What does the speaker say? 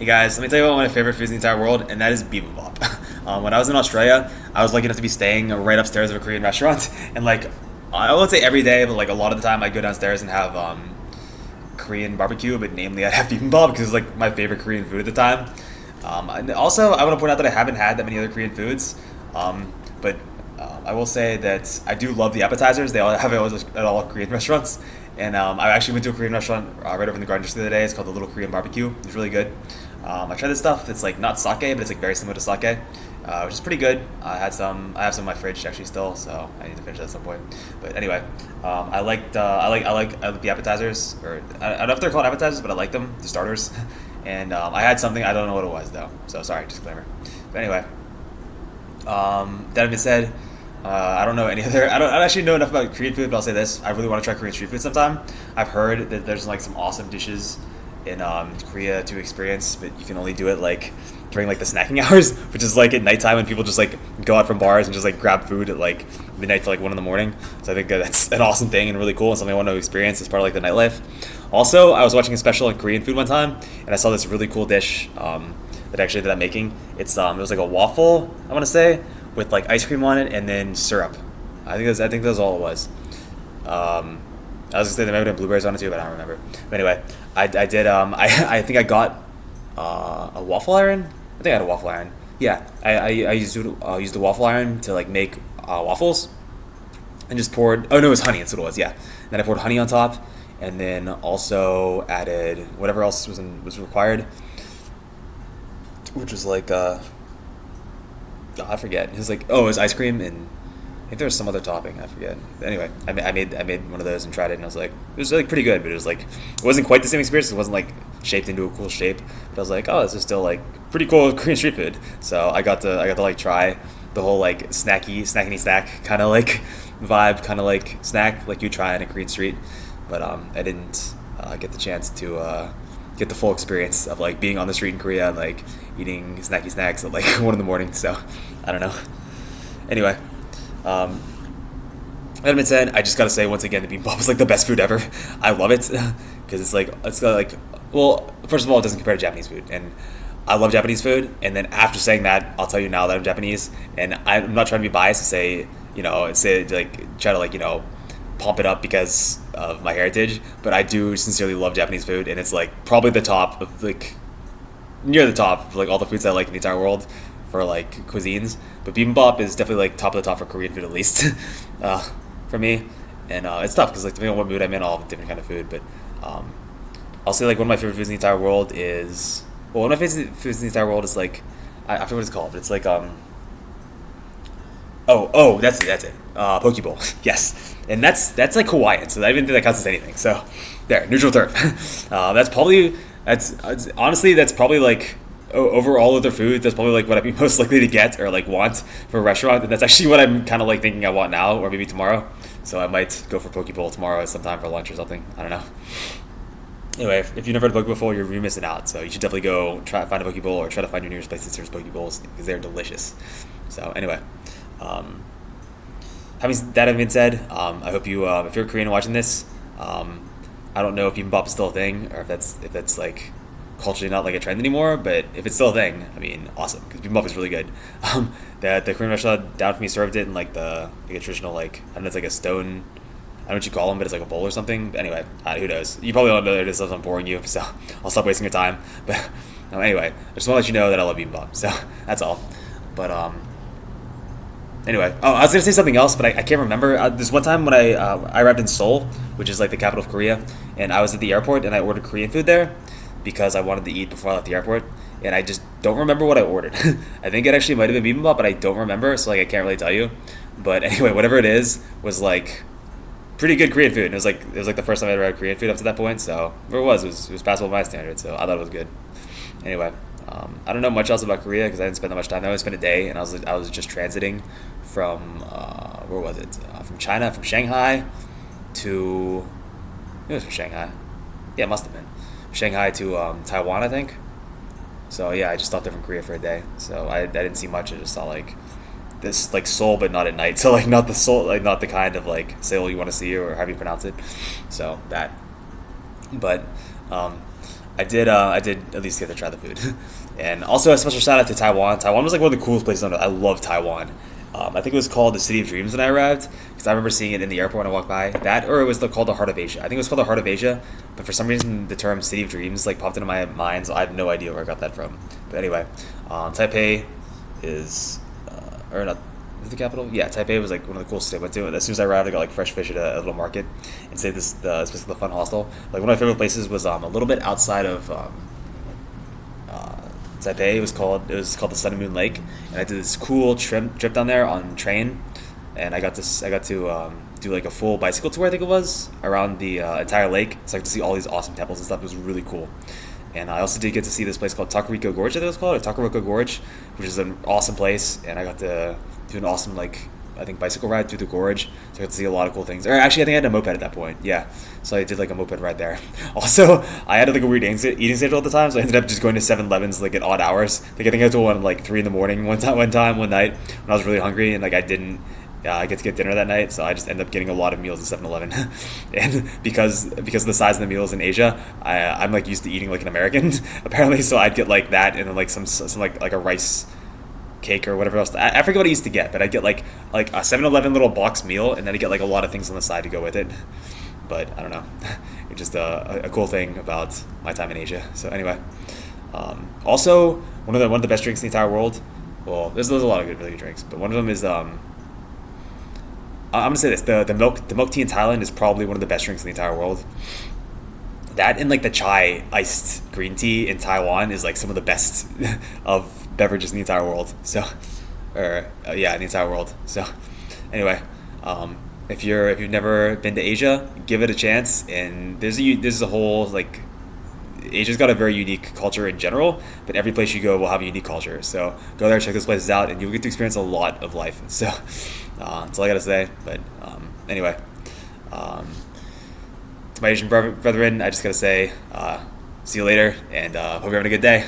Hey guys, let me tell you about one of my favorite foods in the entire world, and that is bibimbap. When I was in Australia, I was lucky enough to be staying right upstairs of a Korean restaurant, and like I won't say every day, but like a lot of the time, I go downstairs and have Korean barbecue, but namely I'd have bibimbap because it's like my favorite Korean food at the time. And also, I want to point out that I haven't had that many other Korean foods, but I will say that I do love the appetizers. They all have it at all Korean restaurants. And I actually went to a Korean restaurant right over in the garden just the other day. It's called the Little Korean Barbecue. It's really good. I tried this stuff. It's like not sake, but it's like very similar to sake, which is pretty good. I had some. I have some in my fridge actually still, so I need to finish that at some point. But anyway, I like the appetizers, or I don't know if they're called appetizers, but I like them, the starters. And I had something, I don't know what it was though. So sorry, disclaimer. But anyway, that being said. I don't know any other. I don't actually know enough about Korean food, but I'll say this: I really want to try Korean street food sometime. I've heard that there's like some awesome dishes in Korea to experience, but you can only do it like during like the snacking hours, which is like at nighttime when people just like go out from bars and just like grab food at like midnight to like 1 in the morning. So I think that's an awesome thing and really cool and something I want to experience as part of like the nightlife. Also, I was watching a special on Korean food one time, and I saw this really cool dish that actually that I'm making. It was like a waffle, I want to say, with like ice cream on it and then syrup. I think that's all it was. I was gonna say there might have been blueberries on it too, but I don't remember. But anyway, I did. I think I got a waffle iron. I think I had a waffle iron. Yeah, I used the waffle iron to like make waffles, and just poured. Oh no, it was honey. That's what it was. Yeah, and then I poured honey on top, and then also added whatever else was required, which was like I forget. It was like, it was ice cream, and I think there was some other topping. I forget. But anyway, I made one of those and tried it, and I was like, it was like pretty good, but it wasn't quite the same experience. It wasn't like shaped into a cool shape, but I was like, oh, this is still like pretty cool Korean street food. So I got to like try the whole like snackety snack kind of like vibe, kind of like snack like you try in a Korean street, but I didn't get the chance to get the full experience of like being on the street in Korea and like eating snacky snacks at like 1 in the morning. So I don't know. Anyway, that being said, I just gotta say once again, the bibimbap is like the best food ever. I love it because it's got like, well, first of all, it doesn't compare to Japanese food, and I love Japanese food. And then after saying that, I'll tell you now that I'm Japanese, and I'm not trying to be biased to say like try to like pump it up because of my heritage, but I do sincerely love Japanese food, and it's like probably the top of like near the top of like all the foods I like in the entire world for like cuisines. But bibimbap is definitely like top of the top for Korean food at least for me. And it's tough because like depending on what mood I'm in, I'll have a different kind of food. But I'll say like one of my favorite foods in the entire world is one of my favorite foods in the entire world is like I forget what it's called, but it's like that's it. Poke bowl. Yes. And that's like Hawaiian, so I didn't think that counts as anything. So there, neutral turf. Honestly that's probably like over all other food, that's probably like what I'd be most likely to get or like want for a restaurant, and that's actually what I'm kind of like thinking I want now or maybe tomorrow. So I might go for poke bowl tomorrow sometime for lunch or something. I don't know. Anyway, if you've never had a poke bowl before, you're missing out. So you should definitely go try to find a poke bowl or try to find your nearest place that serves poke bowls because they're delicious. So anyway, having that been said, I hope you, if you're Korean watching this, I don't know if bibimbap is still a thing or if that's like culturally not like a trend anymore. But if it's still a thing, I mean, awesome, because bibimbap is really good. The Korean restaurant down for me served it in like a traditional like I don't know, it's like a stone. I don't know what you call them, but it's like a bowl or something. But anyway, who knows? You probably don't know what it is, so I'm boring you, so I'll stop wasting your time. But anyway, I just want to let you know that I love bibimbap. So that's all. But anyway, I was gonna say something else, but I can't remember. This one time when I arrived in Seoul, which is like the capital of Korea, and I was at the airport and I ordered Korean food there because I wanted to eat before I left the airport, and I just don't remember what I ordered. I think it actually might have been bibimbap, but I don't remember, so like I can't really tell you. But anyway, whatever it is was like pretty good Korean food. And it was like the first time I ever had Korean food up to that point, so whatever it was passable by my standards. So I thought it was good. Anyway, I don't know much else about Korea because I didn't spend that much time. I only spent a day, and I was just transiting from where was it? From China, from Shanghai to it was from Shanghai. Yeah, it must have been Shanghai to Taiwan, I think. So yeah, I just stopped there from Korea for a day. So I didn't see much. I just saw like this like Seoul, but not at night. So like not the Seoul, like not the kind of like Seoul you want to see or however you pronounce it. So that, but I did at least get to try the food, and also a special shout out to Taiwan. Taiwan was like one of the coolest places on earth. I love Taiwan. I think it was called the City of Dreams when I arrived because I remember seeing it in the airport when I walked by. That or it was called the Heart of Asia. I think it was called the Heart of Asia, but for some reason the term City of Dreams like popped into my mind, so I have no idea where I got that from. But anyway, Taipei is or not. Is the capital? Yeah, Taipei was like one of the coolest cities I went to. As soon as I arrived, I got like fresh fish at a little market, and stayed this specifically the Fun Hostel. Like one of my favorite places was a little bit outside of uh, Taipei. It was called the Sun and Moon Lake, and I did this cool trip down there on train, and I got to do like a full bicycle tour. I think it was around the entire lake, so I got to see all these awesome temples and stuff. It was really cool. And I also did get to see this place called Takariko Gorge, I think it was called, or Takariko Gorge, which is an awesome place. And I got to do an awesome, like, I think bicycle ride through the gorge. So I got to see a lot of cool things. Or actually, I think I had a moped at that point. Yeah. So I did like a moped ride there. Also, I had like a weird eating schedule at the time, so I ended up just going to 7-Elevens like at odd hours. Like I think I went to one like 3 in the morning one night when I was really hungry and like I didn't get to get dinner that night, so I just ended up getting a lot of meals at 7-Eleven. And because of the size of the meals in Asia, I'm like used to eating like an American apparently. So I'd get like that and then like some like a rice cake or whatever else. I forget what I used to get, but I'd get like a 7-Eleven little box meal, and then I'd get like a lot of things on the side to go with it. But I don't know, it's just a cool thing about my time in Asia. So anyway, also one of the best drinks in the entire world. Well, there's a lot of really good drinks, but one of them is I'm gonna say this: the milk tea in Thailand is probably one of the best drinks in the entire world. That and like the chai iced green tea in Taiwan is like some of the best of beverages in the entire world. So, or yeah, in the entire world. So, anyway, if you've never been to Asia, give it a chance. And there's a whole like Asia's got a very unique culture in general, but every place you go will have a unique culture. So go there, check those places out, and you'll get to experience a lot of life. So that's all I gotta say. But anyway, to my Asian brethren, I just gotta say, see you later, and hope you're having a good day.